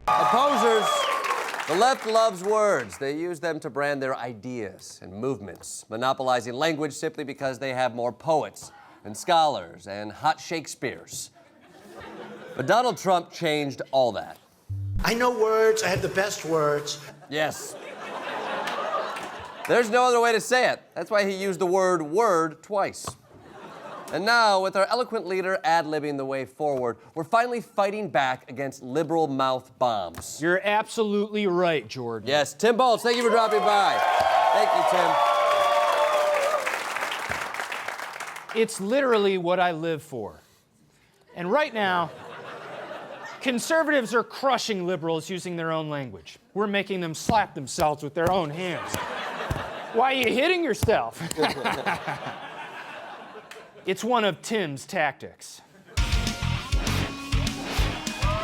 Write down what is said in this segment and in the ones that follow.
Opposers, the left loves words. They use them to brand their ideas and movements, monopolizing language simply because they have more poets and scholars and hot Shakespeares. But Donald Trump changed all that. I know words. I have the best words. Yes. There's no other way to say it. That's why he used the word twice. And now, with our eloquent leader ad-libbing the way forward, we're finally fighting back against liberal mouth bombs. You're absolutely right, Jordan. Yes, Tim Baltz, thank you for dropping by. Thank you, Tim. It's literally what I live for. And right now, conservatives are crushing liberals using their own language. We're making them slap themselves with their own hands. Why are you hitting yourself? It's one of Tim's tactics.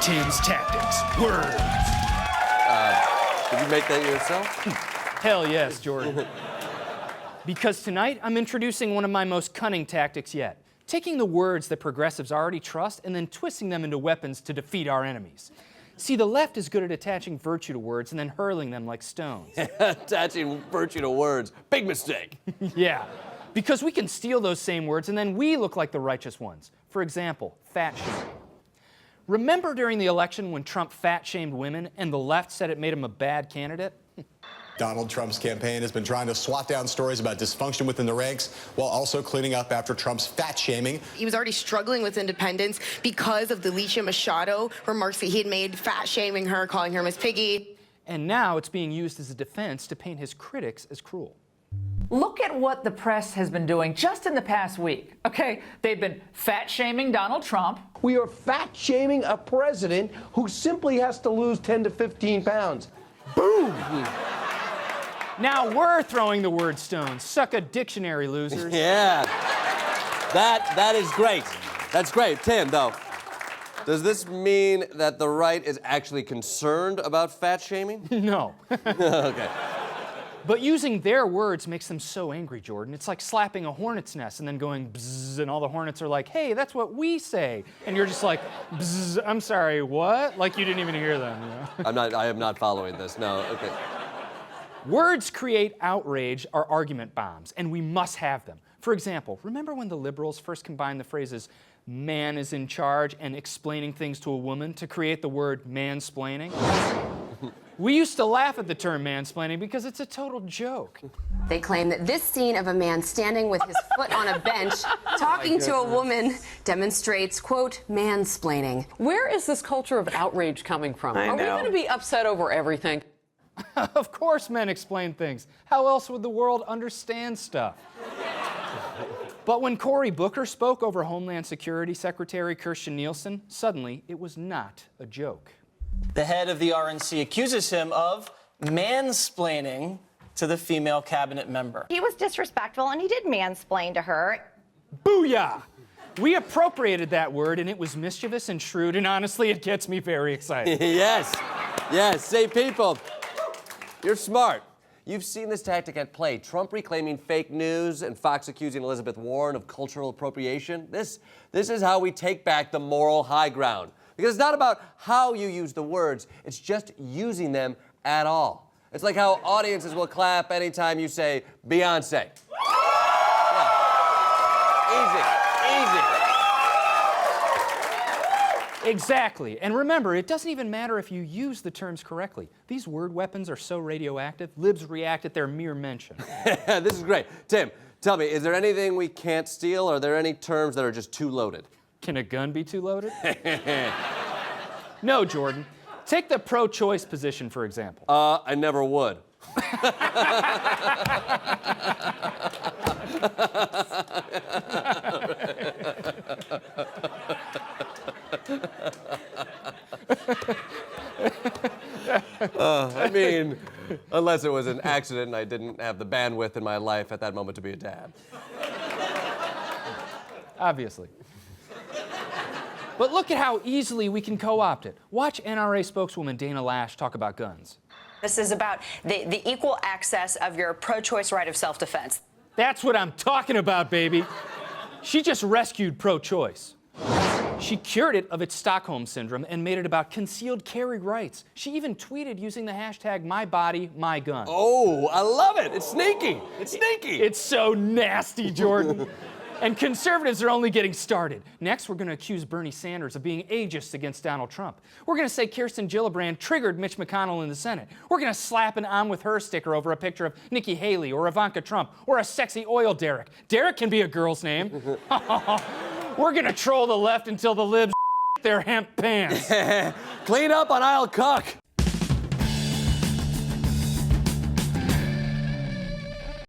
Tim's tactics. Words. Did you make that yourself? Hell yes, Jordan. Because tonight, I'm introducing one of my most cunning tactics yet. Taking the words that progressives already trust and then twisting them into weapons to defeat our enemies. See, the left is good at attaching virtue to words and then hurling them like stones. Attaching virtue to words. Big mistake. Yeah. Because we can steal those same words and then we look like the righteous ones. For example, fat shaming. Remember during the election when Trump fat-shamed women and the left said it made him a bad candidate? Donald Trump's campaign has been trying to swat down stories about dysfunction within the ranks while also cleaning up after Trump's fat-shaming. He was already struggling with independence because of the Alicia Machado remarks that he had made, fat-shaming her, calling her Miss Piggy. And now it's being used as a defense to paint his critics as cruel. Look at what the press has been doing just in the past week. Okay, they've been fat-shaming Donald Trump. We are fat-shaming a president who simply has to lose 10 to 15 pounds. Boom! Now we're throwing the word stones. Suck a dictionary, losers. Yeah. That is great. That's great. Tim, though, does this mean that the right is actually concerned about fat shaming? No. Okay. But using their words makes them so angry, Jordan. It's like slapping a hornet's nest and then going bzzz, and all the hornets are like, hey, that's what we say. And you're just like, bzzz, I'm sorry, what? Like you didn't even hear them, you know? I am not following this, no, okay. Words create outrage or argument bombs, and we must have them. For example, remember when the liberals first combined the phrases man is in charge and explaining things to a woman to create the word mansplaining? We used to laugh at the term mansplaining because it's a total joke. They claim that this scene of a man standing with his foot on a bench talking to a woman demonstrates, quote, mansplaining. Where is this culture of outrage coming from? Are we going to be upset over everything? Of course men explain things. How else would the world understand stuff? But when Cory Booker spoke over Homeland Security Secretary Kirstjen Nielsen, suddenly it was not a joke. The head of the RNC accuses him of mansplaining to the female cabinet member. He was disrespectful and he did mansplain to her. Booyah! We appropriated that word and it was mischievous and shrewd, and honestly, it gets me very excited. Yes. Say, people, you're smart. You've seen this tactic at play. Trump reclaiming fake news and Fox accusing Elizabeth Warren of cultural appropriation. This is how we take back the moral high ground. Because it's not about how you use the words, it's just using them at all. It's like how audiences will clap anytime you say Beyonce. Yeah. Easy. Exactly. And remember, it doesn't even matter if you use the terms correctly. These word weapons are so radioactive, libs react at their mere mention. This is great. Tim, tell me, is there anything we can't steal? Or are there any terms that are just too loaded? Can a gun be too loaded? No, Jordan. Take the pro-choice position, for example. I never would. I mean, unless it was an accident and I didn't have the bandwidth in my life at that moment to be a dad. Obviously. But look at how easily we can co-opt it. Watch NRA spokeswoman Dana Lash talk about guns. This is about the equal access of your pro-choice right of self-defense. That's what I'm talking about, baby. She just rescued pro-choice. She cured it of its Stockholm syndrome and made it about concealed carry rights. She even tweeted using the hashtag #MyBodyMyGun. Oh, I love it. It's sneaky. It's sneaky. It's so nasty, Jordan. And conservatives are only getting started. Next, we're going to accuse Bernie Sanders of being ageist against Donald Trump. We're going to say Kirsten Gillibrand triggered Mitch McConnell in the Senate. We're going to slap an "I'm with her" sticker over a picture of Nikki Haley or Ivanka Trump or a sexy oil Derek. Derek can be a girl's name. We're going to troll the left until the libs their hemp pants. Clean up on aisle cuck.